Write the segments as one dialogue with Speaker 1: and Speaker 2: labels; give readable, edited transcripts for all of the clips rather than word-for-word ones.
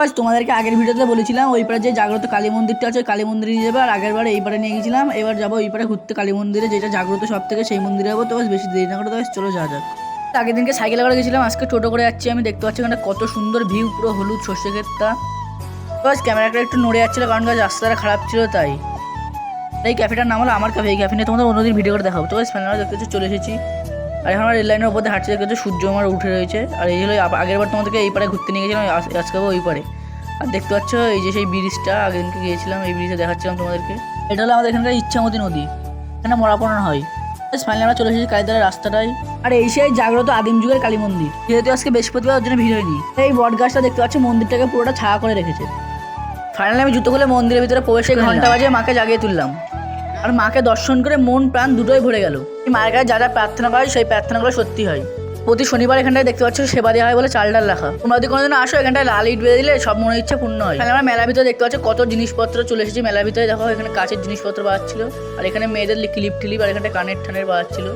Speaker 1: আজ তোমাদেরকে আগের ভিডিওতে বলেছিলাম ওই পারে যে জাগ্রত কালী মন্দিরটা আছে কালী মন্দিরে নিয়ে যাবে, আর আগের বারে এই পারে নিয়ে গেছিলাম। এবার যাবো ওই পারে ঘুরতে কালী মন্দিরে, যেটা জাগ্রত সব থেকে, সেই মন্দিরে যাবো। তো বেশি দেরি না করে তো চলো যাওয়া যাক। আগের দিনকে সাইকেলে করে গেছিলাম, আজকে টোটো করে যাচ্ছি। আমি দেখতে পাচ্ছি এখানে কত সুন্দর ভিউ, পুরো হলুদ সর্ষে ক্ষেতটা। তো আজ ক্যামেরাটা একটু নড়ে যাচ্ছিলো কারণ রাস্তাটা খারাপ ছিল, তাই। এই ক্যাফেটার নাম হলো আমার ক্যাফে। এই ক্যাফে নিয়ে তোমাদের অন্যদিন ভিডিও করে দেখাবো। তো ফ্যামিলি দেখতে হচ্ছে চলে এসেছি, আর এখন আমরা রেল লাইনের উপর দিয়ে হাঁটছি। দেখতে হচ্ছে সূর্য আমার উঠে রয়েছে। আর এই হলো আগের বার তোমাদেরকে এই পারে ঘুরতে নিয়ে গেছিলাম, আজকে ওই পারে। আর দেখতে পাচ্ছ এই যে সেই ব্রিজটা, আগের দিনকে গিয়েছিলাম এই ব্রিজে দেখাচ্ছিলাম তোমাদেরকে। এটা হলো আমাদের এখানকার ইচ্ছামতি নদী, এখানে মরাপনা হয়। ফাইনালি আমরা চলে এসেছি কালীতলার রাস্তাটাই। আর এই সেই জাগ্রত আদিম যুগের কালী মন্দির। যেহেতু আজকে বৃহস্পতিবার, ওর জন্য ভিড় হয়নি। এই বট গাছটা দেখতে পাচ্ছ মন্দিরটাকে পুরোটা ছায়া করে রেখেছে। ফাইনালি আমি জুতো খুলে মন্দিরের ভিতরে প্রবেশ করে ঘন্টা বাজিয়ে মাকে জাগিয়ে তুললাম। আর মাকে দর্শন করে মন প্রাণ দুটোই ভরে গেল। মায়ের কাছে যা যা প্রার্থনা করে সেই প্রার্থনাগুলো সত্যি হয়। প্রতি শনিবার এখানটায় দেখতে পাচ্ছ সেবা দেওয়া হয় বলে চাল ডাল রাখা। তোমরা যদি কোনোদিন আসো এখানটায় লাল ইট বেঁধে দিলে সব মনে ইচ্ছা পূর্ণ হয়। আমরা মেলার ভিতরে দেখতে পাচ্ছ কত জিনিসপত্র চলে এসেছি মেলার ভিতরে। দেখো এখানে কাচের জিনিসপত্র পাওয়া ছিল, আর এখানে মেয়েদের ক্লিপ টিলিপ, আর এখানটা কানের ঠানের পাওয়া ছিল।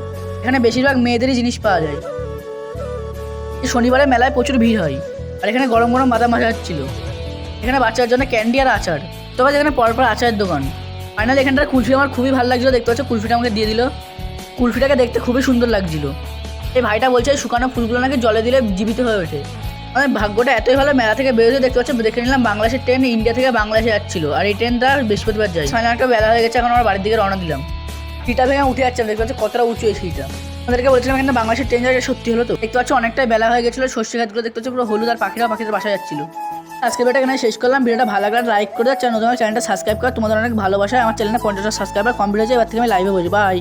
Speaker 1: এখানে বেশিরভাগ মেয়েদেরই জিনিস পাওয়া যায়। শনিবারে মেলায় প্রচুর ভিড় হয়। আর এখানে গরম গরম বাদাম ভাজা হচ্ছিল। এখানে বাচ্চার জন্য ক্যান্ডি আর আচার। তবে এখানে পরপর আচারের দোকান। ফাইনালি এখানটার কুলফি আমার খুবই ভালো লাগছিলো। দেখতে পাচ্ছ কুলফিটা আমাকে দিয়ে দিল। কুলফিটাকে দেখতে খুবই সুন্দর লাগছিল। এই ভাইটা বলছে শুকানো ফুলগুলো নাকি জলে দিলে জীবিত হয়ে ওঠে। আমাদের ভাগ্যটা এতই ভালো, মেলা থেকে বেরোতে দেখতে পাচ্ছ দেখে নিলাম বাংলাদেশের ট্রেন ইন্ডিয়া থেকে বাংলাদেশে যাচ্ছিল। আর এই ট্রেনটা বৃহস্পতিবার যায়। ফাইনালি একটা বেলা হয়ে গেছে, এখন আমার বাড়ির দিকে রওনা দিলাম। সিটা ভেঙে উঠে যাচ্ছে, দেখতে পাচ্ছ কতটা উঁচু এই সিটা। আমাদেরকে বলছিলাম এখানে বাংলাদেশের ট্রেন যায়, সত্যি হলো তো। দেখতে পাচ্ছ অনেকটাই বেলা হয়ে গেছিলো। সর্ষে গাছগুলো দেখতে পাচ্ছ পুরো হলুদ, আর পাখিদের বাসা যাচ্ছিল। আজকে ভিডিওটা এখানে শেষ করলাম। ভিডিওটা ভালো লাগলে লাইক করে দাও, নতুন চ্যানেলটা সাবস্ক্রাইব কর। তোমাদের অনেক ভালোবাসা। আমার চ্যানেলে 50 সাবস্ক্রাইবার কমপ্লিট হয়েছে। এবার থেকে আমি লাইভে বসি। বাই।